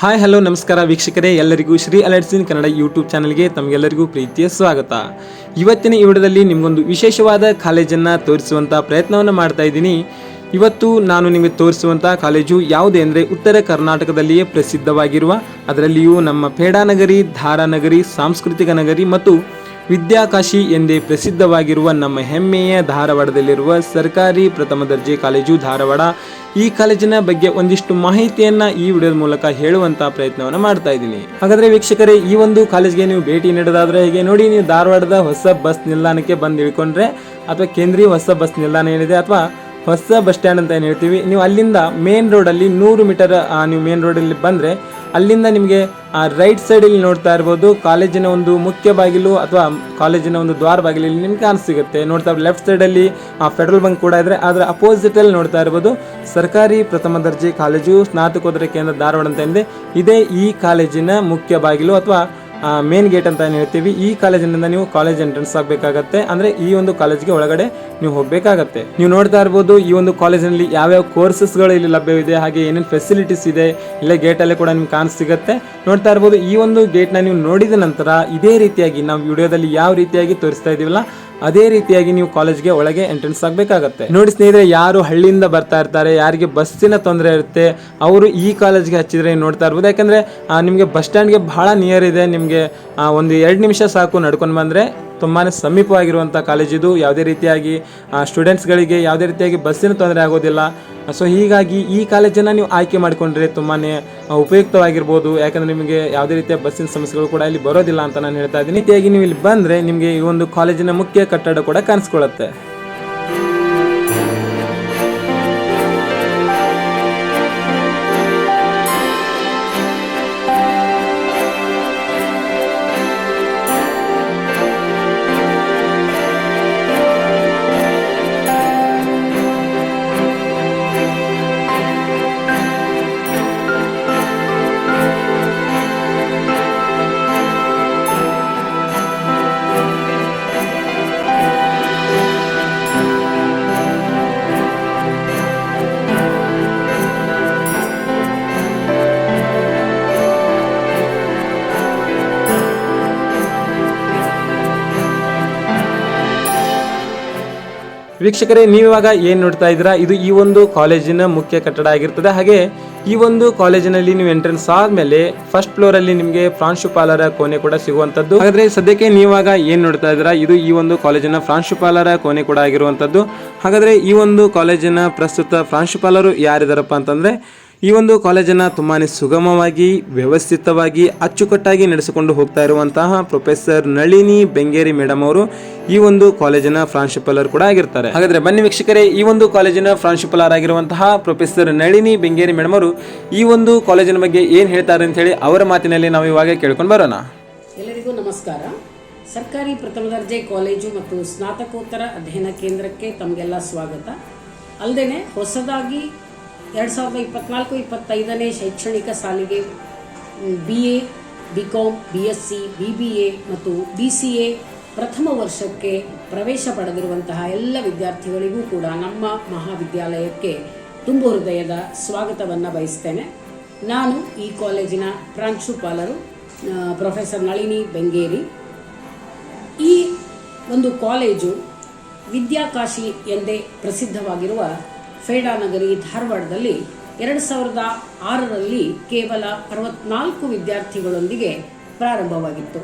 Hi hello ನಮಸ್ಕಾರ ವೀಕ್ಷಕರೇ, ಎಲ್ಲರಿಗೂ ಶ್ರೀ ಅಲರ್ಟ್ಸ್ ಇನ್ ಕನ್ನಡ ಯೂಟ್ಯೂಬ್ ಚಾನಲ್ಗೆ ತಮಗೆಲ್ಲರಿಗೂ ಪ್ರೀತಿಯ ಸ್ವಾಗತ. ಇವತ್ತಿನ ಈ ವಿಡಿಯೋದಲ್ಲಿ ನಿಮಗೊಂದು ವಿಶೇಷವಾದ ಕಾಲೇಜನ್ನು ತೋರಿಸುವಂಥ ಪ್ರಯತ್ನವನ್ನು ಮಾಡ್ತಾ ಇದ್ದೀನಿ. ಇವತ್ತು ನಾನು ನಿಮಗೆ ತೋರಿಸುವಂಥ ಕಾಲೇಜು ಯಾವುದೇ ಅಂದರೆ ಉತ್ತರ ಕರ್ನಾಟಕದಲ್ಲಿಯೇ ಪ್ರಸಿದ್ಧವಾಗಿರುವ, ಅದರಲ್ಲಿಯೂ ನಮ್ಮ ಪೇಡಾನಗರಿ, ಧಾರಾನಗರಿ, ಸಾಂಸ್ಕೃತಿಕ ನಗರಿ ಮತ್ತು ವಿದ್ಯಾಕಾಶಿ ಎಂದೇ ಪ್ರಸಿದ್ಧವಾಗಿರುವ ನಮ್ಮ ಹೆಮ್ಮೆಯ ಧಾರವಾಡದಲ್ಲಿರುವ ಸರ್ಕಾರಿ ಪ್ರಥಮ ದರ್ಜೆ ಕಾಲೇಜು ಧಾರವಾಡ. ಈ ಕಾಲೇಜಿನ ಬಗ್ಗೆ ಒಂದಿಷ್ಟು ಮಾಹಿತಿಯನ್ನ ಈ ವಿಡಿಯೋದ ಮೂಲಕ ಹೇಳುವಂತ ಪ್ರಯತ್ನವನ್ನು ಮಾಡ್ತಾ ಇದ್ದೀನಿ. ಹಾಗಾದ್ರೆ ವೀಕ್ಷಕರೇ, ಈ ಒಂದು ಕಾಲೇಜ್ಗೆ ನೀವು ಭೇಟಿ ನೀಡೋದಾದ್ರೆ ಹೇಗೆ ನೋಡಿ, ನೀವು ಧಾರವಾಡದ ಹೊಸ ಬಸ್ ನಿಲ್ದಾಣಕ್ಕೆ ಬಂದು ಇಳ್ಕೊಂಡ್ರೆ ಅಥವಾ ಕೇಂದ್ರೀಯ ಹೊಸ ಬಸ್ ನಿಲ್ದಾಣ ಏನಿದೆ ಅಥವಾ ಹೊಸ ಬಸ್ ಸ್ಟ್ಯಾಂಡ್ ಅಂತ ಏನು ಹೇಳ್ತೀವಿ, ನೀವು ಅಲ್ಲಿಂದ ಮೇನ್ ರೋಡಲ್ಲಿ 100 ಮೀಟರ್ ನೀವು ಮೇನ್ ರೋಡಲ್ಲಿ ಬಂದರೆ ಅಲ್ಲಿಂದ ನಿಮಗೆ ರೈಟ್ ಸೈಡಲ್ಲಿ ನೋಡ್ತಾ ಇರ್ಬೋದು ಕಾಲೇಜಿನ ಒಂದು ಮುಖ್ಯ ಬಾಗಿಲು ಅಥವಾ ಕಾಲೇಜಿನ ಒಂದು ದ್ವಾರ ಬಾಗಿಲು ನಿಮ್ಗೆ ಕಾಣಿಸಿಗುತ್ತೆ. ನೋಡ್ತಾ ಲೆಫ್ಟ್ ಸೈಡಲ್ಲಿ ಪೆಟ್ರೋಲ್ ಬಂಕ್ ಕೂಡ ಇದ್ರೆ ಅದರ ಅಪೋಸಿಟಲ್ಲಿ ನೋಡ್ತಾ ಇರ್ಬೋದು ಸರ್ಕಾರಿ ಪ್ರಥಮ ದರ್ಜೆ ಕಾಲೇಜು ಸ್ನಾತಕೋತ್ತರ ಕೇಂದ್ರ ಧಾರವಾಡ ಅಂತ ಇದೆ. ಇದೇ ಈ ಕಾಲೇಜಿನ ಮುಖ್ಯ ಬಾಗಿಲು ಅಥವಾ ಮೇನ್ ಗೇಟ್ ಅಂತ ಏನು ಹೇಳ್ತೀವಿ. ಈ ಕಾಲೇಜಿನಿಂದ ನೀವು ಕಾಲೇಜ್ ಎಂಟ್ರೆನ್ಸ್ ಆಗಬೇಕಾಗತ್ತೆ, ಅಂದರೆ ಈ ಒಂದು ಕಾಲೇಜ್ಗೆ ಒಳಗಡೆ ನೀವು ಹೋಗಬೇಕಾಗತ್ತೆ. ನೀವು ನೋಡ್ತಾ ಇರ್ಬೋದು ಈ ಒಂದು ಕಾಲೇಜಿನಲ್ಲಿ ಯಾವ್ಯಾವ ಕೋರ್ಸಸ್ಗಳು ಇಲ್ಲಿ ಲಭ್ಯವಿದೆ, ಹಾಗೆ ಏನೇನು ಫೆಸಿಲಿಟೀಸ್ ಇದೆ ಇಲ್ಲೇ ಗೇಟಲ್ಲೇ ಕೂಡ ನಿಮ್ಗೆ ಕಾಣಿಸಿಗುತ್ತೆ. ನೋಡ್ತಾ ಇರ್ಬೋದು ಈ ಒಂದು ಗೇಟ್ನ ನೀವು ನೋಡಿದ ನಂತರ ಇದೇ ರೀತಿಯಾಗಿ ನಾವು ವಿಡಿಯೋದಲ್ಲಿ ಯಾವ ರೀತಿಯಾಗಿ ತೋರಿಸ್ತಾ ಇದೀವಲ್ಲ ಅದೇ ರೀತಿಯಾಗಿ ನೀವು ಕಾಲೇಜ್ಗೆ ಒಳಗೆ ಎಂಟ್ರೆನ್ಸ್ ಆಗಬೇಕಾಗತ್ತೆ. ನೋಡಿ ಸ್ನೇಹಿತರೆ, ಯಾರು ಹಳ್ಳಿಯಿಂದ ಬರ್ತಾ ಇರ್ತಾರೆ, ಯಾರಿಗೆ ಬಸ್ಸಿನ ತೊಂದರೆ ಇರುತ್ತೆ, ಅವರು ಈ ಕಾಲೇಜ್ಗೆ ಹಚ್ಚಿದ್ರೆ ನೋಡ್ತಾ ಇರ್ಬೋದು. ಯಾಕಂದ್ರೆ ನಿಮಗೆ ಬಸ್ ಸ್ಟ್ಯಾಂಡ್ಗೆ ಬಹಳ ನಿಯರ್ ಇದೆ. ನಿಮಗೆ ಒಂದು 2 ನಿಮಿಷ ಸಾಕು ನಡ್ಕೊಂಡು ಬಂದರೆ. ತುಂಬಾ ಸಮೀಪವಾಗಿರುವಂಥ ಕಾಲೇಜ್ ಇದು. ಯಾವುದೇ ರೀತಿಯಾಗಿ ಸ್ಟೂಡೆಂಟ್ಸ್ಗಳಿಗೆ ಯಾವುದೇ ರೀತಿಯಾಗಿ ಬಸ್ಸಿನ ತೊಂದರೆ ಆಗೋದಿಲ್ಲ. ಸೊ ಹೀಗಾಗಿ ಈ ಕಾಲೇಜನ್ನು ನೀವು ಆಯ್ಕೆ ಮಾಡಿಕೊಂಡ್ರೆ ತುಂಬಾ ಉಪಯುಕ್ತವಾಗಿರ್ಬೋದು. ಯಾಕಂದರೆ ನಿಮಗೆ ಯಾವುದೇ ರೀತಿಯ ಬಸ್ಸಿನ ಸಮಸ್ಯೆಗಳು ಕೂಡ ಇಲ್ಲಿ ಬರೋದಿಲ್ಲ ಅಂತ ನಾನು ಹೇಳ್ತಾ ಇದ್ದೀನಿ. ರೀತಿಯಾಗಿ ನೀವು ಇಲ್ಲಿ ಬಂದರೆ ನಿಮಗೆ ಈ ಒಂದು ಕಾಲೇಜಿನ ಮುಖ್ಯ ಕಟ್ಟಡ ಕೂಡ ಕಾಣಿಸ್ಕೊಳ್ಳುತ್ತೆ. ವೀಕ್ಷಕರೇ, ನೀವಿವಾಗ ಏನು ನೋಡ್ತಾ ಇದ್ದೀರಾ, ಇದು ಈ ಒಂದು ಕಾಲೇಜಿನ ಮುಖ್ಯ ಕಟ್ಟಡ ಆಗಿರ್ತದೆ. ಹಾಗೆ ಈ ಒಂದು ಕಾಲೇಜಿನಲ್ಲಿ ನೀವು ಎಂಟ್ರೆನ್ಸ್ ಆದ್ಮೇಲೆ ಫಸ್ಟ್ ಫ್ಲೋರ್ ಅಲ್ಲಿ ನಿಮಗೆ ಪ್ರಾಂಶುಪಾಲರ ಕೋಣೆ ಕೂಡ ಸಿಗುವಂತದ್ದು. ಹಾಗಾದ್ರೆ ಸದ್ಯಕ್ಕೆ ನೀವಾಗ ಏನ್ ನೋಡ್ತಾ ಇದ್ದೀರಾ, ಇದು ಈ ಒಂದು ಕಾಲೇಜಿನ ಪ್ರಾಂಶುಪಾಲರ ಕೋಣೆ ಕೂಡ ಆಗಿರುವಂತದ್ದು. ಹಾಗಾದ್ರೆ ಈ ಒಂದು ಕಾಲೇಜಿನ ಪ್ರಸ್ತುತ ಪ್ರಾಂಶುಪಾಲರು ಯಾರಿದಾರಪ್ಪ ಅಂತಂದ್ರೆ, ಈ ಒಂದು ಕಾಲೇಜನ್ನು ತುಂಬಾ ಸುಗಮವಾಗಿ, ವ್ಯವಸ್ಥಿತವಾಗಿ, ಅಚ್ಚುಕಟ್ಟಾಗಿ ನಡೆಸಿಕೊಂಡು ಹೋಗ್ತಾ ಇರುವಂತಹ ಪ್ರೊಫೆಸರ್ ನಳಿನಿ ಬೆಂಗೇರಿ ಮೇಡಮ್ ಅವರು ಈ ಒಂದು ಕಾಲೇಜಿನ ಪ್ರಾಂಶುಪಾಲರು ಕೂಡ ಆಗಿರ್ತಾರೆ. ಹಾಗಾದ್ರೆ ಬನ್ನಿ ವೀಕ್ಷಕರೇ, ಈ ಒಂದು ಕಾಲೇಜಿನ ಪ್ರಾಂಶುಪಾಲರ್ ಆಗಿರುವಂತಹ ಪ್ರೊಫೆಸರ್ ನಳಿನಿ ಬೆಂಗೇರಿ ಮೇಡಮ್ ಅವರು ಈ ಒಂದು ಕಾಲೇಜಿನ ಬಗ್ಗೆ ಏನ್ ಹೇಳ್ತಾರೆ ಅಂತ ಹೇಳಿ ಅವರ ಮಾತಿನಲ್ಲಿ ನಾವು ಇವಾಗ ಕೇಳ್ಕೊಂಡು ಬರೋಣ. ಎಲ್ಲರಿಗೂ ನಮಸ್ಕಾರ. ಸರ್ಕಾರಿ ಪ್ರಥಮ ದರ್ಜೆ ಕಾಲೇಜು ಮತ್ತು ಸ್ನಾತಕೋತ್ತರ ಅಧ್ಯಯನ ಕೇಂದ್ರಕ್ಕೆ ತಮಗೆಲ್ಲ ಸ್ವಾಗತ. ಅಲ್ಲದೆ ಹೊಸದಾಗಿ 2024-25ನೇ ಶೈಕ್ಷಣಿಕ ಸಾಲಿಗೆ BA, BCom, BSc, BBA ಮತ್ತು BCA ಪ್ರಥಮ ವರ್ಷಕ್ಕೆ ಪ್ರವೇಶ ಪಡೆದಿರುವಂತಹ ಎಲ್ಲ ವಿದ್ಯಾರ್ಥಿಗಳಿಗೂ ಕೂಡ ನಮ್ಮ ಮಹಾವಿದ್ಯಾಲಯಕ್ಕೆ ತುಂಬು ಹೃದಯದ ಸ್ವಾಗತವನ್ನು ಬಯಸ್ತೇನೆ. ನಾನು ಈ ಕಾಲೇಜಿನ ಪ್ರಾಂಶುಪಾಲರು ಪ್ರೊಫೆಸರ್ ನಳಿನಿ ಬೆಂಗೇರಿ. ಈ ಒಂದು ಕಾಲೇಜು ವಿದ್ಯಾಕಾಶಿ ಎಂದೇ ಪ್ರಸಿದ್ಧವಾಗಿರುವ ಪೇಡಾನಗರಿ ಧಾರವಾಡದಲ್ಲಿ 2006ರಲ್ಲಿ ಕೇವಲ 64 ವಿದ್ಯಾರ್ಥಿಗಳೊಂದಿಗೆ ಪ್ರಾರಂಭವಾಗಿತ್ತು.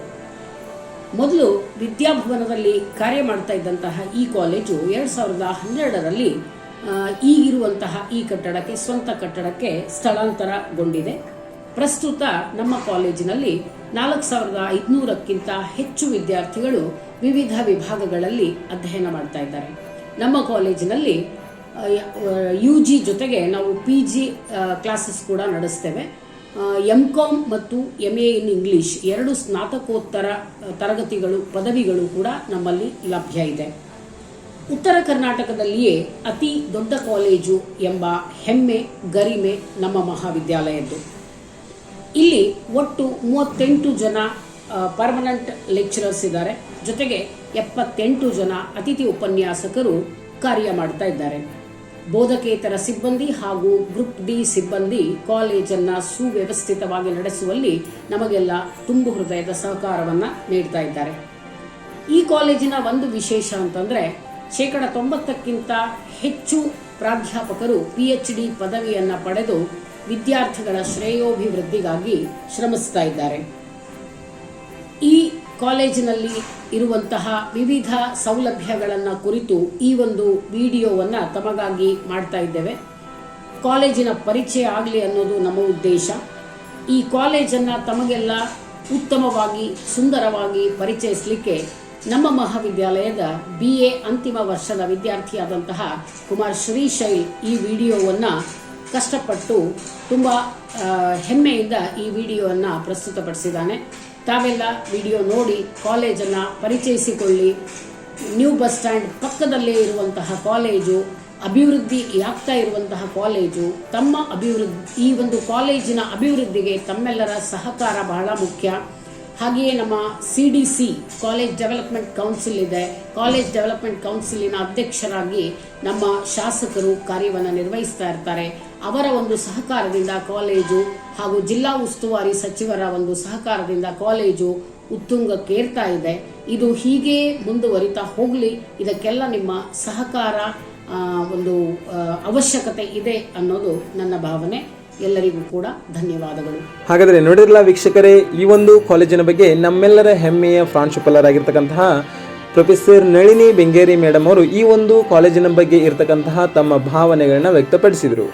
ಮೊದಲು ವಿದ್ಯಾಭವನದಲ್ಲಿ ಕಾರ್ಯ ಮಾಡ್ತಾ ಇದ್ದಂತಹ ಈ ಕಾಲೇಜು 2012ರಲ್ಲಿ ಈಗಿರುವಂತಹ ಈ ಕಟ್ಟಡಕ್ಕೆ, ಸ್ವಂತ ಕಟ್ಟಡಕ್ಕೆ ಸ್ಥಳಾಂತರಗೊಂಡಿದೆ. ಪ್ರಸ್ತುತ ನಮ್ಮ ಕಾಲೇಜಿನಲ್ಲಿ 4500ಕ್ಕಿಂತ ಹೆಚ್ಚು ವಿದ್ಯಾರ್ಥಿಗಳು ವಿವಿಧ ವಿಭಾಗಗಳಲ್ಲಿ ಅಧ್ಯಯನ ಮಾಡ್ತಾ ಇದ್ದಾರೆ. ನಮ್ಮ ಕಾಲೇಜಿನಲ್ಲಿ UG ಜೊತೆಗೆ ನಾವು PG ಕ್ಲಾಸಸ್ ಕೂಡ ನಡೆಸ್ತೇವೆ. MCom ಮತ್ತು MA ಇನ್ ಇಂಗ್ಲಿಷ್ 2 ಸ್ನಾತಕೋತ್ತರ ತರಗತಿಗಳು, ಪದವಿಗಳು ಕೂಡ ನಮ್ಮಲ್ಲಿ ಲಭ್ಯ ಇದೆ. ಉತ್ತರ ಕರ್ನಾಟಕದಲ್ಲಿಯೇ ಅತಿ ದೊಡ್ಡ ಕಾಲೇಜು ಎಂಬ ಹೆಮ್ಮೆ, ಗರಿಮೆ ನಮ್ಮ ಮಹಾವಿದ್ಯಾಲಯದ್ದು. ಇಲ್ಲಿ ಒಟ್ಟು 38 ಜನ ಪರ್ಮನೆಂಟ್ ಲೆಕ್ಚರರ್ಸ್ ಇದ್ದಾರೆ. ಜೊತೆಗೆ 78 ಜನ ಅತಿಥಿ ಉಪನ್ಯಾಸಕರು ಕಾರ್ಯ ಮಾಡ್ತಾ ಇದ್ದಾರೆ. ಬೋಧಕೇತರ ಸಿಬ್ಬಂದಿ ಹಾಗೂ ಗ್ರೂಪ್ ಡಿ ಸಿಬ್ಬಂದಿ ಕಾಲೇಜನ್ನು ಸುವ್ಯವಸ್ಥಿತವಾಗಿ ನಡೆಸುವಲ್ಲಿ ನಮಗೆಲ್ಲ ತುಂಬು ಹೃದಯದ ಸಹಕಾರವನ್ನು ನೀಡ್ತಾ ಇದ್ದಾರೆ. ಈ ಕಾಲೇಜಿನ ಒಂದು ವಿಶೇಷ ಅಂತಂದರೆ 90%ಕ್ಕಿಂತ ಹೆಚ್ಚು ಪ್ರಾಧ್ಯಾಪಕರು PhD ಪದವಿಯನ್ನು ಪಡೆದು ವಿದ್ಯಾರ್ಥಿಗಳ ಶ್ರೇಯೋಭಿವೃದ್ಧಿಗಾಗಿ ಶ್ರಮಿಸ್ತಾ ಇದ್ದಾರೆ. ಈ ಕಾಲೇಜಿನಲ್ಲಿ ಇರುವಂತಹ ವಿವಿಧ ಸೌಲಭ್ಯಗಳನ್ನು ಕುರಿತು ಈ ಒಂದು ವಿಡಿಯೋವನ್ನು ತಮಗಾಗಿ ಮಾಡ್ತಾ ಇದ್ದೇವೆ. ಕಾಲೇಜಿನ ಪರಿಚಯ ಆಗಲಿ ಅನ್ನೋದು ನಮ್ಮ ಉದ್ದೇಶ. ಈ ಕಾಲೇಜನ್ನು ತಮಗೆಲ್ಲ ಉತ್ತಮವಾಗಿ ಸುಂದರವಾಗಿ ಪರಿಚಯಿಸಲಿಕ್ಕೆ ನಮ್ಮ ಮಹಾವಿದ್ಯಾಲಯದ BA ಅಂತಿಮ ವರ್ಷದ ವಿದ್ಯಾರ್ಥಿಯಾದಂತಹ ಕುಮಾರ್ ಶ್ರೀಶೈಲ್ ಈ ವಿಡಿಯೋವನ್ನು ಕಷ್ಟಪಟ್ಟು ತುಂಬ ಹೆಮ್ಮೆಯಿಂದ ಈ ವಿಡಿಯೋವನ್ನು ಪ್ರಸ್ತುತಪಡಿಸಿದ್ದಾನೆ. ತಾವೆಲ್ಲ ವಿಡಿಯೋ ನೋಡಿ ಕಾಲೇಜನ್ನು ಪರಿಚಯಿಸಿಕೊಳ್ಳಿ. ನ್ಯೂ ಬಸ್ ಸ್ಟ್ಯಾಂಡ್ ಪಕ್ಕದಲ್ಲೇ ಇರುವಂತಹ ಕಾಲೇಜು, ಅಭಿವೃದ್ಧಿ ಆಗ್ತಾ ಇರುವಂತಹ ಕಾಲೇಜು. ತಮ್ಮ ಈ ಒಂದು ಕಾಲೇಜಿನ ಅಭಿವೃದ್ಧಿಗೆ ತಮ್ಮೆಲ್ಲರ ಸಹಕಾರ ಬಹಳ ಮುಖ್ಯ. ಹಾಗೆಯೇ ನಮ್ಮ CDC ಕಾಲೇಜ್ ಡೆವಲಪ್ಮೆಂಟ್ ಕೌನ್ಸಿಲ್ ಇದೆ. ಕಾಲೇಜ್ ಡೆವಲಪ್ಮೆಂಟ್ ಕೌನ್ಸಿಲಿನ ಅಧ್ಯಕ್ಷರಾಗಿ ನಮ್ಮ ಶಾಸಕರು ಕಾರ್ಯವನ್ನು ನಿರ್ವಹಿಸ್ತಾ ಇರ್ತಾರೆ. ಅವರ ಒಂದು ಸಹಕಾರದಿಂದ ಕಾಲೇಜು ಹಾಗೂ ಜಿಲ್ಲಾ ಉಸ್ತುವಾರಿ ಸಚಿವರ ಒಂದು ಸಹಕಾರದಿಂದ ಕಾಲೇಜು ಉತ್ತುಂಗಕ್ಕೇರ್ತಾ ಇದೆ. ಇದು ಹೀಗೆ ಮುಂದುವರಿತಾ ಹೋಗಲಿ. ಇದಕ್ಕೆಲ್ಲ ನಿಮ್ಮ ಸಹಕಾರ ಒಂದು ಅವಶ್ಯಕತೆ ಇದೆ ಅನ್ನೋದು ನನ್ನ ಭಾವನೆ. ಎಲ್ಲರಿಗೂ ಕೂಡ ಧನ್ಯವಾದಗಳು. ಹಾಗಾದರೆ ನೋಡಿರಲ್ಲ ವೀಕ್ಷಕರೇ, ಈ ಒಂದು ಕಾಲೇಜಿನ ಬಗ್ಗೆ ನಮ್ಮೆಲ್ಲರ ಹೆಮ್ಮೆಯ ಪ್ರಾಂಶುಪಾಲರಾಗಿರ್ತಕ್ಕಂತಹ ಪ್ರೊಫೆಸರ್ ನಳಿನಿ ಬೆಂಗೇರಿ ಮೇಡಮ್ ಅವರು ಈ ಒಂದು ಕಾಲೇಜಿನ ಬಗ್ಗೆ ಇರತಕ್ಕಂತಹ ತಮ್ಮ ಭಾವನೆಗಳನ್ನ ವ್ಯಕ್ತಪಡಿಸಿದರು.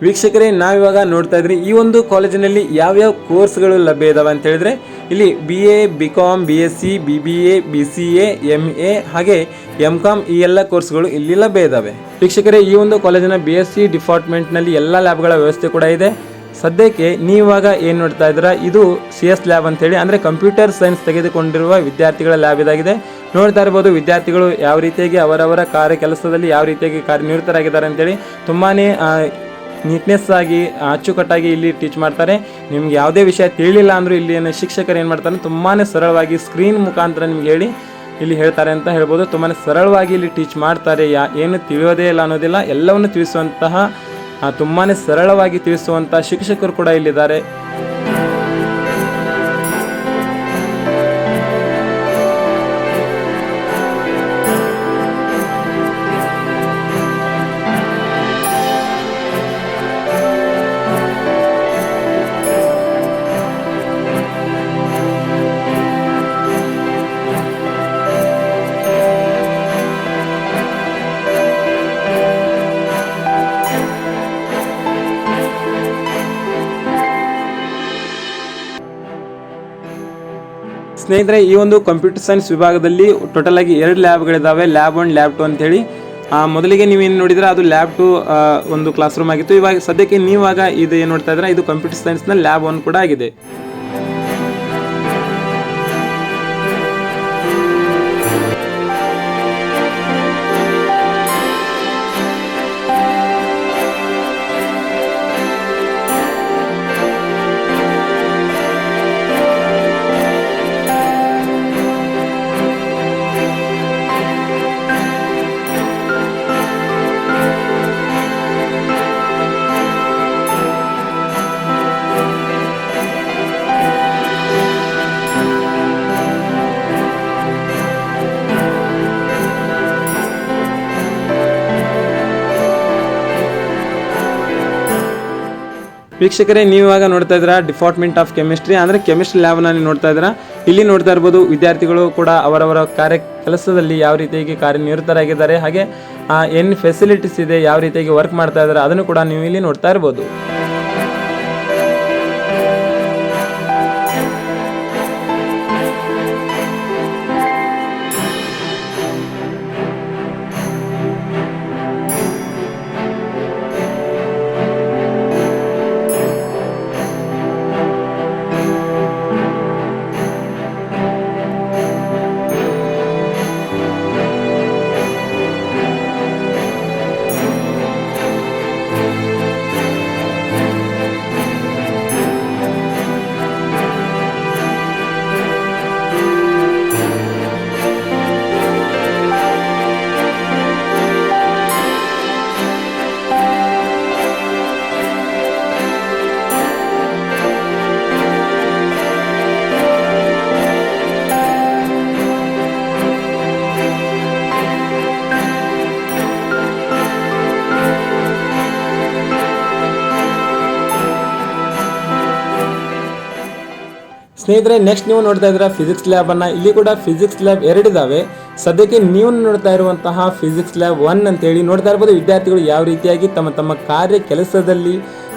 ವೀಕ್ಷಕರೇ, ನಾವಿವಾಗ ನೋಡ್ತಾ ಇದ್ರಿ ಈ ಒಂದು ಕಾಲೇಜಿನಲ್ಲಿ ಯಾವ್ಯಾವ ಕೋರ್ಸ್ಗಳು ಲಭ್ಯ ಇದಾವೆ ಅಂತ ಹೇಳಿದ್ರೆ ಇಲ್ಲಿ BA, BCom, BSc, BBA, BCA, MA ಹಾಗೆ MCom ಈ ಎಲ್ಲ ಕೋರ್ಸ್ಗಳು ಇಲ್ಲಿ ಲಭ್ಯ ಇದಾವೆ. ವೀಕ್ಷಕರೇ, ಈ ಒಂದು ಕಾಲೇಜಿನ BSc ಡಿಪಾರ್ಟ್ಮೆಂಟ್ನಲ್ಲಿ ಎಲ್ಲ ಲ್ಯಾಬ್ಗಳ ವ್ಯವಸ್ಥೆ ಕೂಡ ಇದೆ. ಸದ್ಯಕ್ಕೆ ನೀವಾಗ ಏನು ನೋಡ್ತಾ ಇದ್ದೀರಾ, ಇದು CS ಲ್ಯಾಬ್ ಅಂತೇಳಿ ಅಂದರೆ ಕಂಪ್ಯೂಟರ್ ಸೈನ್ಸ್ ತೆಗೆದುಕೊಂಡಿರುವ ವಿದ್ಯಾರ್ಥಿಗಳ ಲ್ಯಾಬ್ ಇದಾಗಿದೆ. ನೋಡ್ತಾ ಇರ್ಬೋದು ವಿದ್ಯಾರ್ಥಿಗಳು ಯಾವ ರೀತಿಯಾಗಿ ಅವರವರ ಕೆಲಸದಲ್ಲಿ ಯಾವ ರೀತಿಯಾಗಿ ಕಾರ್ಯನಿರತರಾಗಿದ್ದಾರೆ ಅಂತೇಳಿ ತುಂಬಾ ನೀಟ್ನೆಸ್ ಆಗಿ ಅಚ್ಚುಕಟ್ಟಾಗಿ ಇಲ್ಲಿ ಟೀಚ್ ಮಾಡ್ತಾರೆ. ನಿಮ್ಗೆ ಯಾವುದೇ ವಿಷಯ ತಿಳಿಲಿಲ್ಲ ಅಂದರೂ ಇಲ್ಲಿ ಶಿಕ್ಷಕರು ಏನು ಮಾಡ್ತಾರೆ, ತುಂಬಾ ಸರಳವಾಗಿ ಸ್ಕ್ರೀನ್ ಮುಖಾಂತರ ನಿಮ್ಗೆ ಹೇಳಿ ಇಲ್ಲಿ ಹೇಳ್ತಾರೆ ಅಂತ ಹೇಳ್ಬೋದು. ತುಂಬಾ ಸರಳವಾಗಿ ಇಲ್ಲಿ ಟೀಚ್ ಮಾಡ್ತಾರೆ. ಏನು ತಿಳಿಯೋದೇ ಇಲ್ಲ ಅನ್ನೋದಿಲ್ಲ, ಎಲ್ಲವನ್ನು ತಿಳಿಸುವಂತಹ ತುಂಬಾ ಸರಳವಾಗಿ ತಿಳಿಸುವಂಥ ಶಿಕ್ಷಕರು ಕೂಡ ಇಲ್ಲಿದ್ದಾರೆ. ಸ್ನೇಹಿತರೆ, ಈ ಒಂದು ಕಂಪ್ಯೂಟರ್ ಸೈನ್ಸ್ ವಿಭಾಗದಲ್ಲಿ ಟೋಟಲ್ ಆಗಿ 2 ಲ್ಯಾಬ್ಗಳಿದ್ದಾವೆ, ಲ್ಯಾಬ್ 1 ಲ್ಯಾಬ್ 2 ಅಂತೇಳಿ. ಮೊದಲಿಗೆ ನೀವೇನು ನೋಡಿದ್ರೆ ಅದು ಲ್ಯಾಬ್ 2 ಒಂದು ಕ್ಲಾಸ್ ರೂಮ್ ಆಗಿತ್ತು. ಇವಾಗ ಸದ್ಯಕ್ಕೆ ನೀವಾಗ ಇದು ಏನು ನೋಡ್ತಾ ಇದ್ರೆ ಇದು ಕಂಪ್ಯೂಟರ್ ಸೈನ್ಸ್ನ ಲ್ಯಾಬ್ 1 ಕೂಡ ಆಗಿದೆ. ವೀಕ್ಷಕರೇ, ನೀವು ಇವಾಗ ನೋಡ್ತಾ ಇದ್ದೀರಾ ಡಿಪಾರ್ಟ್ಮೆಂಟ್ ಆಫ್ ಕೆಮಿಸ್ಟ್ರಿ ಅಂದರೆ ಕೆಮಿಸ್ಟ್ರಿ ಲ್ಯಾಬ್ನ ನೋಡ್ತಾ ಇದ್ದೀರಾ. ಇಲ್ಲಿ ನೋಡ್ತಾ ಇರ್ಬೋದು ವಿದ್ಯಾರ್ಥಿಗಳು ಕೂಡ ಅವರವರ ಕೆಲಸದಲ್ಲಿ ಯಾವ ರೀತಿಯಾಗಿ ಕಾರ್ಯನಿರತರಾಗಿದ್ದಾರೆ, ಹಾಗೆ ಏನು ಫೆಸಿಲಿಟೀಸ್ ಇದೆ, ಯಾವ ರೀತಿಯಾಗಿ ವರ್ಕ್ ಮಾಡ್ತಾ ಇದ್ದಾರೆ ಅದನ್ನು ಕೂಡ ನೀವು ಇಲ್ಲಿ ನೋಡ್ತಾ ಇರ್ಬೋದು. ಸ್ನೇಹಿತರೆ, ನೆಕ್ಸ್ಟ್ ನೀವು ನೋಡ್ತಾ ಇದ್ದೀರಾ ಫಿಸಿಕ್ಸ್ ಲ್ಯಾಬ್ ಅನ್ನ. ಇಲ್ಲಿ ಕೂಡ ಫಿಸಿಕ್ಸ್ ಲ್ಯಾಬ್ ಎರಡಿದಾವೆ. ಸದ್ಯಕ್ಕೆ ನೀವು ನೋಡ್ತಾ ಇರುವಂತಹ ಫಿಸಿಕ್ಸ್ ಲ್ಯಾಬ್ 1 ಅಂತೇಳಿ ನೋಡ್ತಾ ಇರ್ಬೋದು. ವಿದ್ಯಾರ್ಥಿಗಳು ಯಾವ ರೀತಿಯಾಗಿ ತಮ್ಮ ತಮ್ಮ ಕೆಲಸದಲ್ಲಿ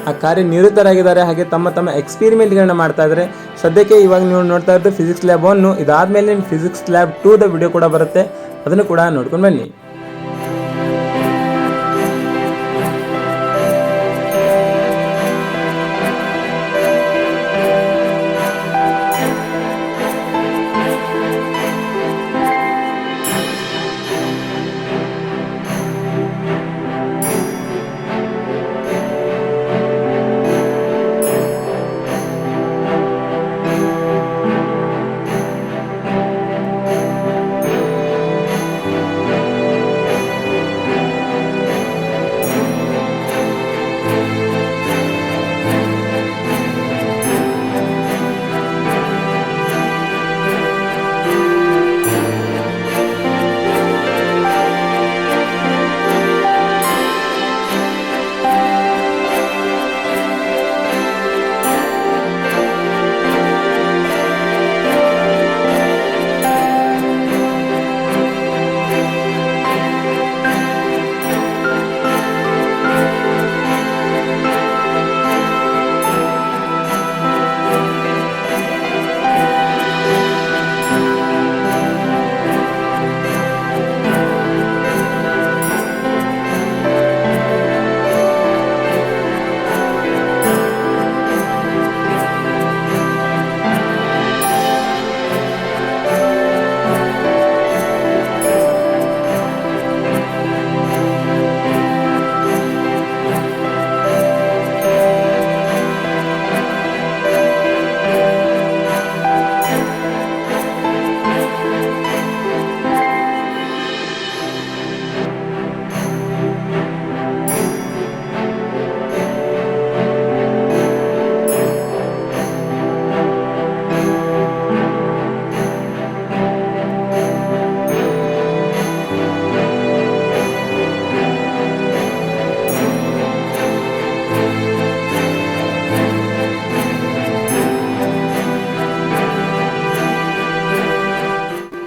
ಆ ಕಾರ್ಯನಿರತರಾಗಿದ್ದಾರೆ, ಹಾಗೆ ತಮ್ಮ ತಮ್ಮ ಎಕ್ಸ್ಪೆರಿಮೆಂಟ್ಗಳನ್ನ ಮಾಡ್ತಾ ಇದ್ದಾರೆ. ಸದ್ಯಕ್ಕೆ ಇವಾಗ ನೀವು ನೋಡ್ತಾ ಇರೋದು ಫಿಸಿಕ್ಸ್ ಲ್ಯಾಬ್ 1. ಇದಾದ್ಮೇಲೆ ಫಿಸಿಕ್ಸ್ ಲ್ಯಾಬ್ 2 ವಿಡಿಯೋ ಕೂಡ ಬರುತ್ತೆ, ಅದನ್ನು ಕೂಡ ನೋಡ್ಕೊಂಡು ಬನ್ನಿ.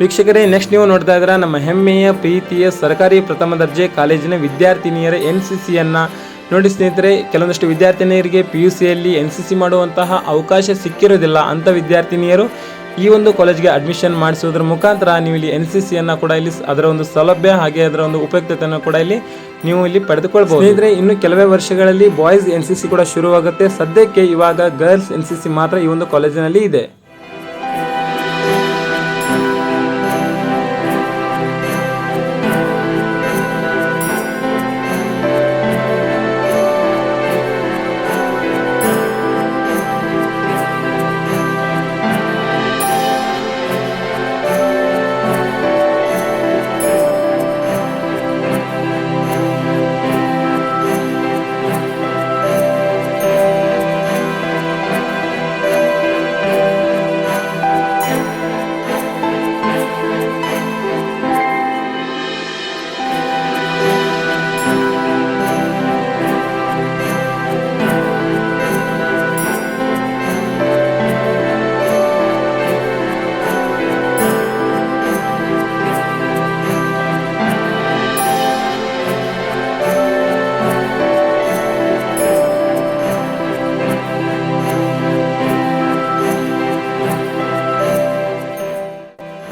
ವೀಕ್ಷಕರೇ, ನೆಕ್ಸ್ಟ್ ನೀವು ನೋಡ್ತಾ ಇದ್ದೀರಾ ನಮ್ಮ ಹೆಮ್ಮೆಯ ಪ್ರೀತಿಯ ಸರ್ಕಾರಿ ಪ್ರಥಮ ದರ್ಜೆ ಕಾಲೇಜಿನ ವಿದ್ಯಾರ್ಥಿನಿಯರ NCCಯನ್ನು. ನೋಡಿ ಸ್ನೇಹಿತರೆ, ಕೆಲವೊಂದಷ್ಟು ವಿದ್ಯಾರ್ಥಿನಿಯರಿಗೆ PUCಯಲ್ಲಿ NCC ಮಾಡುವಂತಹ ಅವಕಾಶ ಸಿಕ್ಕಿರೋದಿಲ್ಲ. ಅಂಥ ವಿದ್ಯಾರ್ಥಿನಿಯರು ಈ ಒಂದು ಕಾಲೇಜ್ಗೆ ಅಡ್ಮಿಷನ್ ಮಾಡಿಸೋದ್ರ ಮುಖಾಂತರ ನೀವು ಇಲ್ಲಿ NCCಯನ್ನು ಕೂಡ ಇಲ್ಲಿ ಅದರ ಒಂದು ಸೌಲಭ್ಯ ಹಾಗೆ ಅದರ ಒಂದು ಉಪಯುಕ್ತತೆಯನ್ನು ಕೂಡ ನೀವು ಇಲ್ಲಿ ಪಡೆದುಕೊಳ್ಬಹುದು. ಸ್ನೇಹಿತರೆ, ಇನ್ನು ಕೆಲವೇ ವರ್ಷಗಳಲ್ಲಿ ಬಾಯ್ಸ್ NCC ಕೂಡ ಶುರುವಾಗುತ್ತೆ. ಸದ್ಯಕ್ಕೆ ಇವಾಗ ಗರ್ಲ್ಸ್ NCC ಮಾತ್ರ ಈ ಒಂದು ಕಾಲೇಜಿನಲ್ಲಿ ಇದೆ.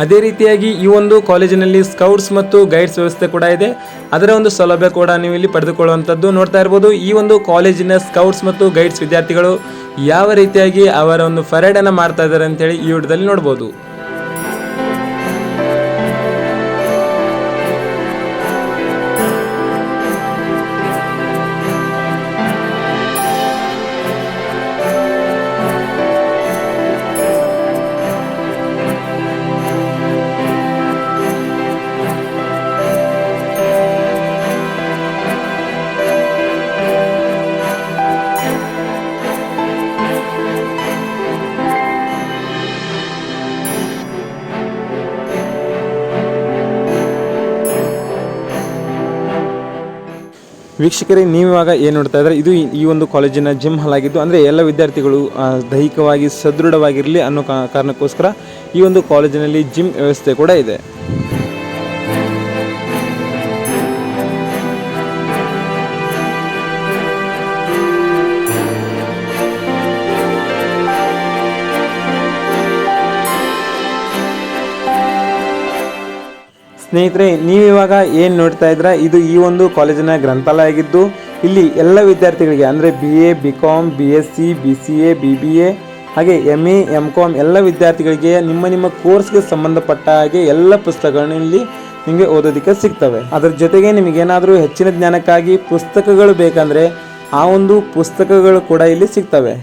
ಅದೇ ರೀತಿಯಾಗಿ ಈ ಒಂದು ಕಾಲೇಜಿನಲ್ಲಿ ಸ್ಕೌಟ್ಸ್ ಮತ್ತು ಗೈಡ್ಸ್ ವ್ಯವಸ್ಥೆ ಕೂಡ ಇದೆ. ಅದರ ಒಂದು ಸೌಲಭ್ಯ ಕೂಡ ನೀವು ಇಲ್ಲಿ ಪಡೆದುಕೊಳ್ಳುವಂಥದ್ದು ನೋಡ್ತಾ ಇರ್ಬೋದು. ಈ ಒಂದು ಕಾಲೇಜಿನ ಸ್ಕೌಟ್ಸ್ ಮತ್ತು ಗೈಡ್ಸ್ ವಿದ್ಯಾರ್ಥಿಗಳು ಯಾವ ರೀತಿಯಾಗಿ ಅವರ ಒಂದು ಪರೇಡ್ ಅನ್ನು ಮಾಡ್ತಾ ಇದ್ದಾರೆ ಅಂತೇಳಿ ಈ ವಿಡಿಯೋದಲ್ಲಿ ನೋಡ್ಬೋದು. ವೀಕ್ಷಕರೇ, ನೀವು ಇವಾಗ ಏನು ನೋಡ್ತಾ ಇದ್ದಾರೆ, ಇದು ಈ ಒಂದು ಕಾಲೇಜಿನ ಜಿಮ್ ಹಾಲ್ ಆಗಿದ್ದು, ಅಂದರೆ ಎಲ್ಲ ವಿದ್ಯಾರ್ಥಿಗಳು ದೈಹಿಕವಾಗಿ ಸದೃಢವಾಗಿರಲಿ ಅನ್ನೋ ಕಾರಣಕ್ಕೋಸ್ಕರ ಈ ಒಂದು ಕಾಲೇಜಿನಲ್ಲಿ ಜಿಮ್ ವ್ಯವಸ್ಥೆ ಕೂಡ ಇದೆ. ಸ್ನೇಹಿತರೆ, ನೀವಿವಾಗ ಏನು ನೋಡ್ತಾ ಇದ್ದೀರಾ, ಇದು ಈ ಒಂದು ಕಾಲೇಜಿನ ಗ್ರಂಥಾಲಯ ಆಗಿದ್ದು, ಇಲ್ಲಿ ಎಲ್ಲ ವಿದ್ಯಾರ್ಥಿಗಳಿಗೆ ಅಂದರೆ BA, BCom, BSc, BCA, BBA ಹಾಗೆ MA, MCom ಎಲ್ಲ ವಿದ್ಯಾರ್ಥಿಗಳಿಗೆ ನಿಮ್ಮ ಕೋರ್ಸ್ಗೆ ಸಂಬಂಧಪಟ್ಟ ಹಾಗೆ ಎಲ್ಲ ಪುಸ್ತಕಗಳನ್ನು ಇಲ್ಲಿ ನಿಮಗೆ ಓದೋದಕ್ಕೆ ಸಿಗ್ತವೆ. ಅದರ ಜೊತೆಗೆ ನಿಮಗೇನಾದರೂ ಹೆಚ್ಚಿನ ಜ್ಞಾನಕ್ಕಾಗಿ ಪುಸ್ತಕಗಳು ಬೇಕಂದರೆ ಆ ಒಂದು ಪುಸ್ತಕಗಳು ಕೂಡ ಇಲ್ಲಿ ಸಿಗ್ತವೆ.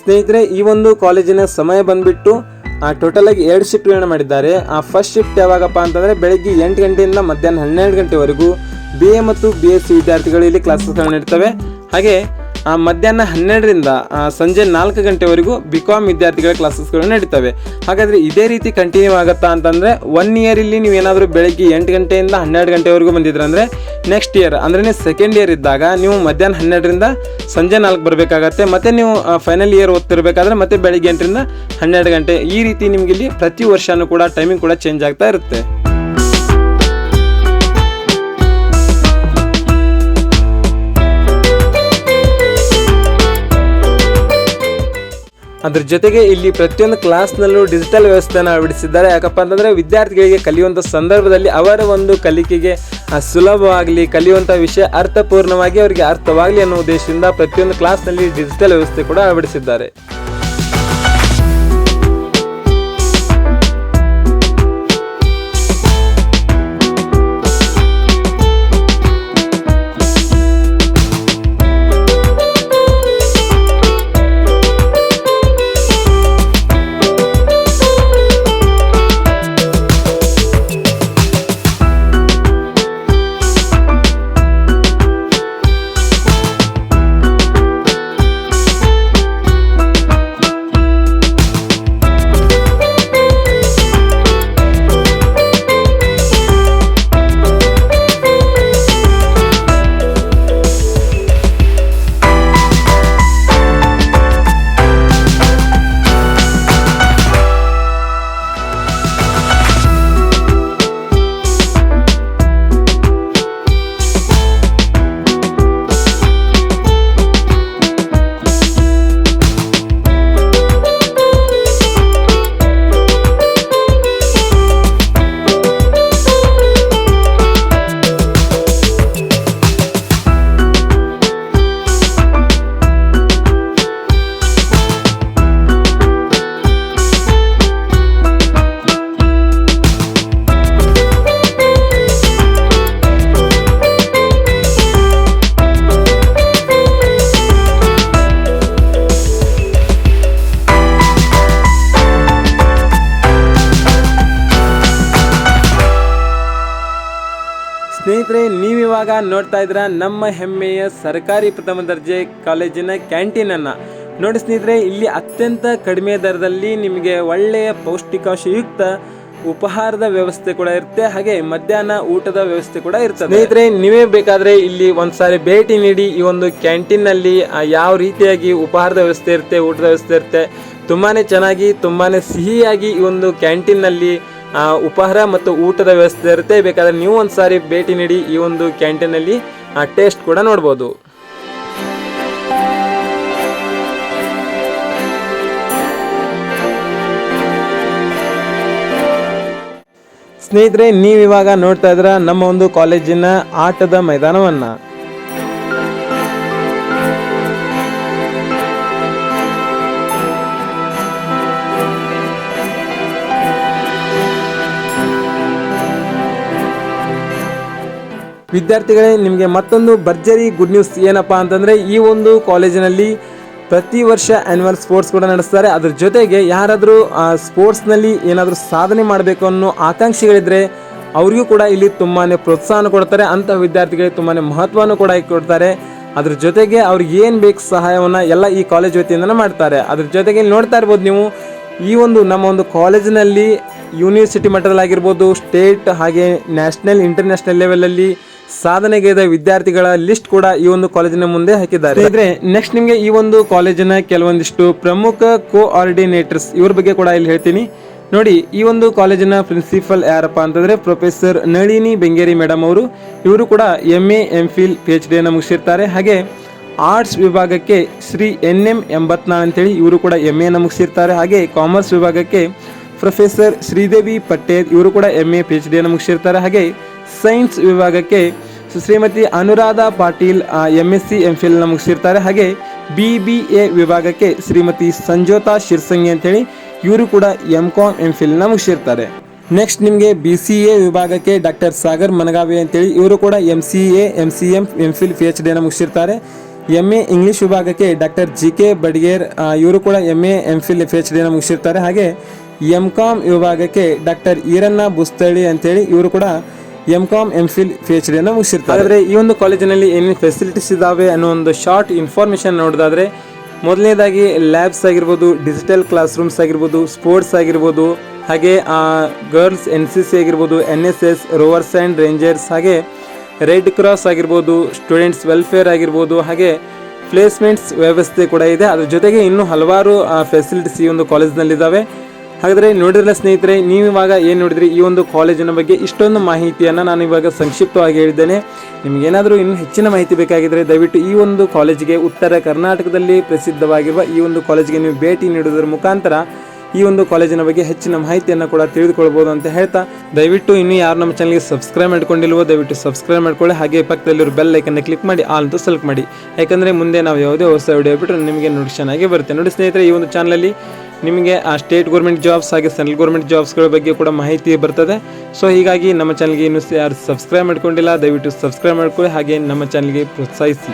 ಸ್ನೇಹಿತರೆ, ಈ ಒಂದು ಕಾಲೇಜಿನ ಸಮಯ ಬಂದ್ಬಿಟ್ಟು ಟೋಟಲ್ ಆಗಿ 2 ಶಿಫ್ಟ್ಗಳನ್ನ ಮಾಡಿದ್ದಾರೆ. ಫಸ್ಟ್ ಶಿಫ್ಟ್ ಯಾವಾಗಪ್ಪ ಅಂತಂದರೆ ಬೆಳಗ್ಗೆ 8 ಗಂಟೆಯಿಂದ ಮಧ್ಯಾಹ್ನ 12 ಗಂಟೆವರೆಗೂ BA ಮತ್ತು BSc ವಿದ್ಯಾರ್ಥಿಗಳು ಇಲ್ಲಿ ಕ್ಲಾಸಸ್ಗಳನ್ನ ಇರ್ತವೆ. ಹಾಗೆ ಮಧ್ಯಾಹ್ನ 12ರಿಂದ ಸಂಜೆ 4 ಗಂಟೆವರೆಗೂ BCom ವಿದ್ಯಾರ್ಥಿಗಳ ಕ್ಲಾಸಸ್ಗಳು ನಡೀತವೆ. ಹಾಗಾದರೆ ಇದೇ ರೀತಿ ಕಂಟಿನ್ಯೂ ಆಗುತ್ತಾ ಅಂತಂದರೆ 1 ಇಯರ್ ಇಲ್ಲಿ ನೀವೇನಾದರೂ ಬೆಳಗ್ಗೆ 8 ಗಂಟೆಯಿಂದ 12 ಗಂಟೆವರೆಗೂ ಬಂದಿದ್ರೆ ಅಂದರೆ ನೆಕ್ಸ್ಟ್ ಇಯರ್ ಅಂದರೆ ಸೆಕೆಂಡ್ ಇಯರ್ ಇದ್ದಾಗ ನೀವು ಮಧ್ಯಾಹ್ನ 12ರಿಂದ ಸಂಜೆ 4 ಬರಬೇಕಾಗತ್ತೆ. ಮತ್ತು ನೀವು ಫೈನಲ್ ಇಯರ್ ಓದ್ತಿರ್ಬೇಕಾದ್ರೆ ಮತ್ತೆ ಬೆಳಗ್ಗೆ 8ರಿಂದ 12 ಗಂಟೆ. ಈ ರೀತಿ ನಿಮಗೆ ಇಲ್ಲಿ ಪ್ರತಿ ವರ್ಷವೂ ಕೂಡ ಟೈಮಿಂಗ್ ಕೂಡ ಚೇಂಜ್ ಆಗ್ತಾ ಇರುತ್ತೆ. ಅದ್ರ ಜೊತೆಗೆ ಇಲ್ಲಿ ಪ್ರತಿಯೊಂದು ಕ್ಲಾಸ್ನಲ್ಲೂ ಡಿಜಿಟಲ್ ವ್ಯವಸ್ಥೆಯನ್ನು ಅಳವಡಿಸಿದ್ದಾರೆ. ಯಾಕಪ್ಪ ಅಂತಂದರೆ ವಿದ್ಯಾರ್ಥಿಗಳಿಗೆ ಕಲಿಯುವಂಥ ಸಂದರ್ಭದಲ್ಲಿ ಅವರ ಒಂದು ಕಲಿಕೆಗೆ ಸುಲಭವಾಗಲಿ, ಕಲಿಯುವಂಥ ವಿಷಯ ಅರ್ಥಪೂರ್ಣವಾಗಿ ಅವರಿಗೆ ಅರ್ಥವಾಗಲಿ ಅನ್ನೋ ಉದ್ದೇಶದಿಂದ ಪ್ರತಿಯೊಂದು ಕ್ಲಾಸ್ನಲ್ಲಿ ಡಿಜಿಟಲ್ ವ್ಯವಸ್ಥೆ ಕೂಡ ಅಳವಡಿಸಿದ್ದಾರೆ. ಸ್ನೇಹಿತರೆ, ನೀವಿವಾಗ ನೋಡ್ತಾ ಇದ್ದೀರಾ ನಮ್ಮ ಹೆಮ್ಮೆಯ ಸರ್ಕಾರಿ ಪ್ರಥಮ ದರ್ಜೆ ಕಾಲೇಜಿನ ಕ್ಯಾಂಟೀನನ್ನು. ನೋಡಿ ಸ್ನೇಹಿತರೆ, ಇಲ್ಲಿ ಅತ್ಯಂತ ಕಡಿಮೆ ದರದಲ್ಲಿ ನಿಮಗೆ ಒಳ್ಳೆಯ ಪೌಷ್ಟಿಕಾಂಶಯುಕ್ತ ಉಪಹಾರದ ವ್ಯವಸ್ಥೆ ಕೂಡ ಇರುತ್ತೆ. ಹಾಗೆ ಮಧ್ಯಾಹ್ನ ಊಟದ ವ್ಯವಸ್ಥೆ ಕೂಡ ಇರ್ತದೆ. ಸ್ನೇಹಿತರೆ, ನೀವೇ ಬೇಕಾದ್ರೆ ಇಲ್ಲಿ ಒಂದ್ಸಾರಿ ಭೇಟಿ ನೀಡಿ ಈ ಒಂದು ಕ್ಯಾಂಟೀನ್ ನಲ್ಲಿ ಯಾವ ರೀತಿಯಾಗಿ ಉಪಹಾರದ ವ್ಯವಸ್ಥೆ ಇರುತ್ತೆ, ಊಟದ ವ್ಯವಸ್ಥೆ ಇರುತ್ತೆ. ತುಂಬಾನೇ ಚೆನ್ನಾಗಿ, ತುಂಬಾನೇ ಸಿಹಿಯಾಗಿ ಈ ಒಂದು ಕ್ಯಾಂಟೀನ್ ನಲ್ಲಿ ಉಪಹಾರ ಮತ್ತು ಊಟದ ವ್ಯವಸ್ಥೆ ಇರುತ್ತೆ. ಬೇಕಾದ್ರೆ ನೀವು ಒಂದ್ಸಾರಿ ಭೇಟಿ ನೀಡಿ ಈ ಒಂದು ಕ್ಯಾಂಟೀನ್ ನಲ್ಲಿ ಟೇಸ್ಟ್ ಕೂಡ ನೋಡ್ಬೋದು. ಸ್ನೇಹಿತರೆ, ನೀವಿವಾಗ ನೋಡ್ತಾ ಇದ್ರ ನಮ್ಮ ಒಂದು ಕಾಲೇಜಿನ ಆಟದ ಮೈದಾನವನ್ನ. ವಿದ್ಯಾರ್ಥಿಗಳೇ, ನಿಮಗೆ ಮತ್ತೊಂದು ಭರ್ಜರಿ ಗುಡ್ ನ್ಯೂಸ್ ಏನಪ್ಪ ಅಂತಂದರೆ, ಈ ಒಂದು ಕಾಲೇಜಿನಲ್ಲಿ ಪ್ರತಿ ವರ್ಷ ಆ್ಯನ್ಯುವಲ್ ಸ್ಪೋರ್ಟ್ಸ್ ಕೂಡ ನಡೆಸ್ತಾರೆ. ಅದ್ರ ಜೊತೆಗೆ ಯಾರಾದರೂ ಸ್ಪೋರ್ಟ್ಸ್ನಲ್ಲಿ ಏನಾದರೂ ಸಾಧನೆ ಮಾಡಬೇಕು ಅನ್ನೋ ಆಕಾಂಕ್ಷಿಗಳಿದ್ದರೆ ಅವರಿಗೂ ಕೂಡ ಇಲ್ಲಿ ತುಂಬಾ ಪ್ರೋತ್ಸಾಹನ ಕೊಡ್ತಾರೆ. ಅಂಥ ವಿದ್ಯಾರ್ಥಿಗಳಿಗೆ ತುಂಬಾ ಮಹತ್ವವನ್ನು ಕೂಡ ಕೊಡ್ತಾರೆ. ಅದ್ರ ಜೊತೆಗೆ ಅವ್ರಿಗೆ ಏನು ಬೇಕು ಸಹಾಯವನ್ನು ಎಲ್ಲ ಈ ಕಾಲೇಜ್ ವತಿಯಿಂದನೇ ಮಾಡ್ತಾರೆ. ಅದ್ರ ಜೊತೆಗೆ ಇಲ್ಲಿ ನೋಡ್ತಾ ಇರ್ಬೋದು ನೀವು, ಈ ಒಂದು ನಮ್ಮ ಒಂದು ಕಾಲೇಜಿನಲ್ಲಿ ಯೂನಿವರ್ಸಿಟಿ ಮಟ್ಟದಲ್ಲಾಗಿರ್ಬೋದು, ಸ್ಟೇಟ್ ಹಾಗೆ ನ್ಯಾಷನಲ್ ಇಂಟರ್ನ್ಯಾಷನಲ್ ಲೆವೆಲಲ್ಲಿ ಸಾಧನೆಗೈದ ವಿದ್ಯಾರ್ಥಿಗಳ ಲಿಸ್ಟ್ ಕೂಡ ಈ ಒಂದು ಕಾಲೇಜಿನ ಮುಂದೆ ಹಾಕಿದ್ದಾರೆ. ಇದ್ರೆ ನೆಕ್ಸ್ಟ್ ನಿಮಗೆ ಈ ಒಂದು ಕಾಲೇಜಿನ ಕೆಲವೊಂದಿಷ್ಟು ಪ್ರಮುಖ ಕೋಆರ್ಡಿನೇಟರ್ಸ್ ಇವ್ರ ಬಗ್ಗೆ ಕೂಡ ಇಲ್ಲಿ ಹೇಳ್ತೀನಿ ನೋಡಿ. ಈ ಒಂದು ಕಾಲೇಜಿನ ಪ್ರಿನ್ಸಿಪಲ್ ಯಾರಪ್ಪ ಅಂತಂದ್ರೆ ಪ್ರೊಫೆಸರ್ ನಳಿನಿ ಬೆಂಗೇರಿ ಮೇಡಮ್ ಅವರು. ಇವರು ಕೂಡ MA MPhil PhD ಅನ್ನು ಮುಗಿಸಿರ್ತಾರೆ. ಹಾಗೆ ಆರ್ಟ್ಸ್ ವಿಭಾಗಕ್ಕೆ ಶ್ರೀ NM ಎಂಬತ್ನಾಳ್ ಅಂತೇಳಿ ಇವರು ಕೂಡ MA ಅನ್ನು ಮುಗಿಸಿರ್ತಾರೆ. ಹಾಗೆ ಕಾಮರ್ಸ್ ವಿಭಾಗಕ್ಕೆ ಪ್ರೊಫೆಸರ್ ಶ್ರೀದೇವಿ ಪಟೇಲ್ ಇವರು ಕೂಡ MA PhD ಅನ್ನು ಮುಗಿಸಿರ್ತಾರೆ. ಹಾಗೆ ಸೈನ್ಸ್ ವಿಭಾಗಕ್ಕೆ ಶ್ರೀಮತಿ ಅನುರಾಧ ಪಾಟೀಲ್ MSc MPhil ಅನ್ನು ಮುಗಿಸಿರ್ತಾರೆ. ಹಾಗೆ BBA ವಿಭಾಗಕ್ಕೆ ಶ್ರೀಮತಿ ಸಂಜೋತಾ ಶಿರ್ಸಂಗಿ ಅಂತೇಳಿ ಇವರು ಕೂಡ MCom MPhil ಅನ್ನು ಮುಗಿಸಿರ್ತಾರೆ. ನೆಕ್ಸ್ಟ್ ನಿಮಗೆ BCA ವಿಭಾಗಕ್ಕೆ ಡಾಕ್ಟರ್ ಸಾಗರ್ ಮನಗಾವೆ ಅಂತೇಳಿ ಇವರು ಕೂಡ MCA MCM MPhil PhD ಅನ್ನು ಮುಗಿಸಿರ್ತಾರೆ. MA ಇಂಗ್ಲಿಷ್ ವಿಭಾಗಕ್ಕೆ ಡಾಕ್ಟರ್ GK ಬಡ್ಗೇರ್ ಇವರು ಕೂಡ MA MPhil PhD ಅನ್ನು ಮುಗಿಸಿರ್ತಾರೆ. ಹಾಗೆ MCom ವಿಭಾಗಕ್ಕೆ ಡಾಕ್ಟರ್ ಈರಣ್ಣ ಬುಸ್ತಳಿ ಅಂತೇಳಿ ಇವರು ಕೂಡ MCom MPhil PhD ಅನ್ನು ಮುಗಿಸಿರ್ತಾರೆ. ಆದರೆ ಈ ಒಂದು ಕಾಲೇಜಿನಲ್ಲಿ ಏನೇನು ಫೆಸಿಲಿಟೀಸ್ ಇದ್ದಾವೆ ಅನ್ನೋ ಒಂದು ಶಾರ್ಟ್ ಇನ್ಫಾರ್ಮೇಷನ್ ನೋಡೋದಾದ್ರೆ, ಮೊದಲನೇದಾಗಿ ಲ್ಯಾಬ್ಸ್ ಆಗಿರ್ಬೋದು, ಡಿಜಿಟಲ್ ಕ್ಲಾಸ್ ರೂಮ್ಸ್ ಆಗಿರ್ಬೋದು, ಸ್ಪೋರ್ಟ್ಸ್ ಆಗಿರ್ಬೋದು, ಹಾಗೆ ಗರ್ಲ್ಸ್ NCC ಆಗಿರ್ಬೋದು, NSS, ರೋವರ್ಸ್ ಆ್ಯಂಡ್ ರೇಂಜರ್ಸ್, ಹಾಗೆ ರೆಡ್ ಕ್ರಾಸ್ ಆಗಿರ್ಬೋದು, ಸ್ಟೂಡೆಂಟ್ಸ್ ವೆಲ್ಫೇರ್ ಆಗಿರ್ಬೋದು, ಹಾಗೆ ಪ್ಲೇಸ್ಮೆಂಟ್ಸ್ ವ್ಯವಸ್ಥೆ ಕೂಡ ಇದೆ. ಅದ್ರ ಜೊತೆಗೆ ಇನ್ನೂ ಹಲವಾರು ಫೆಸಿಲಿಟೀಸ್ ಈ ಒಂದು ಕಾಲೇಜ್ನಲ್ಲಿದ್ದಾವೆ. ಹಾಗಾದರೆ ನೋಡಿದ್ರಲ್ಲ ಸ್ನೇಹಿತರೆ, ನೀವು ಇವಾಗ ಏನು ನೋಡಿದ್ರಿ ಈ ಒಂದು ಕಾಲೇಜಿನ ಬಗ್ಗೆ ಇಷ್ಟೊಂದು ಮಾಹಿತಿಯನ್ನು ನಾನು ಇವಾಗ ಸಂಕ್ಷಿಪ್ತವಾಗಿ ಹೇಳಿದ್ದೇನೆ. ನಿಮಗೇನಾದರೂ ಇನ್ನೂ ಹೆಚ್ಚಿನ ಮಾಹಿತಿ ಬೇಕಾಗಿದ್ದರೆ ದಯವಿಟ್ಟು ಈ ಒಂದು ಕಾಲೇಜಿಗೆ, ಉತ್ತರ ಕರ್ನಾಟಕದಲ್ಲಿ ಪ್ರಸಿದ್ಧವಾಗಿರುವ ಈ ಒಂದು ಕಾಲೇಜಿಗೆ ನೀವು ಭೇಟಿ ನೀಡುವುದರ ಮುಖಾಂತರ ಈ ಒಂದು ಕಾಲೇಜಿನ ಬಗ್ಗೆ ಹೆಚ್ಚಿನ ಮಾಹಿತಿಯನ್ನು ಕೂಡ ತಿಳಿದುಕೊಳ್ಬೋದು ಅಂತ ಹೇಳ್ತಾ, ದಯವಿಟ್ಟು ಇನ್ನೂ ಯಾರು ನಮ್ಮ ಚಾನಲ್ಗೆ ಸಬ್ಸ್ಕ್ರೈಬ್ ಮಾಡ್ಕೊಂಡಿಲ್ವೋ ದಯವಿಟ್ಟು ಸಬ್ಸ್ಕ್ರೈಬ್ ಮಾಡ್ಕೊಳ್ಳಿ. ಹಾಗೆ ಪಕ್ಕದಲ್ಲಿರೋ ಬೆಲ್ ಐಕನ್ನ ಕ್ಲಿಕ್ ಮಾಡಿ ಆಲ್ ಅಂತ ಸೆಲೆಕ್ಟ್ ಮಾಡಿ. ಯಾಕಂದರೆ ಮುಂದೆ ನಾವು ಯಾವುದೇ ಹೊಸ ವಿಡಿಯೋ ಬಿಟ್ಟರೆ ನಿಮಗೆ ನೋಟಿಫಿಕೇಶನ್ ಆಗಿ ಬರುತ್ತೆ. ನೋಡಿ ಸ್ನೇಹಿತರೆ, ಈ ಒಂದು ಚಾನಲಲ್ಲಿ ನಿಮಗೆ ಸ್ಟೇಟ್ ಗೌರ್ಮೆಂಟ್ ಜಾಬ್ಸ್ ಹಾಗೆ ಸೆಂಟ್ರಲ್ ಗೌರ್ಮೆಂಟ್ ಜಾಬ್ಸ್ಗಳ ಬಗ್ಗೆ ಕೂಡ ಮಾಹಿತಿ ಬರ್ತದೆ. ಸೊ ಹೀಗಾಗಿ ನಮ್ಮ ಚಾನಲ್ಗೆ ಇನ್ನೂ ಯಾರು ಸಬ್ಸ್ಕ್ರೈಬ್ ಮಾಡ್ಕೊಂಡಿಲ್ಲ ದಯವಿಟ್ಟು ಸಬ್ಸ್ಕ್ರೈಬ್ ಮಾಡ್ಕೊಳ್ಳಿ. ಹಾಗೆ ನಮ್ಮ ಚಾನಲ್ಗೆ ಪ್ರೋತ್ಸಾಹಿಸಿ.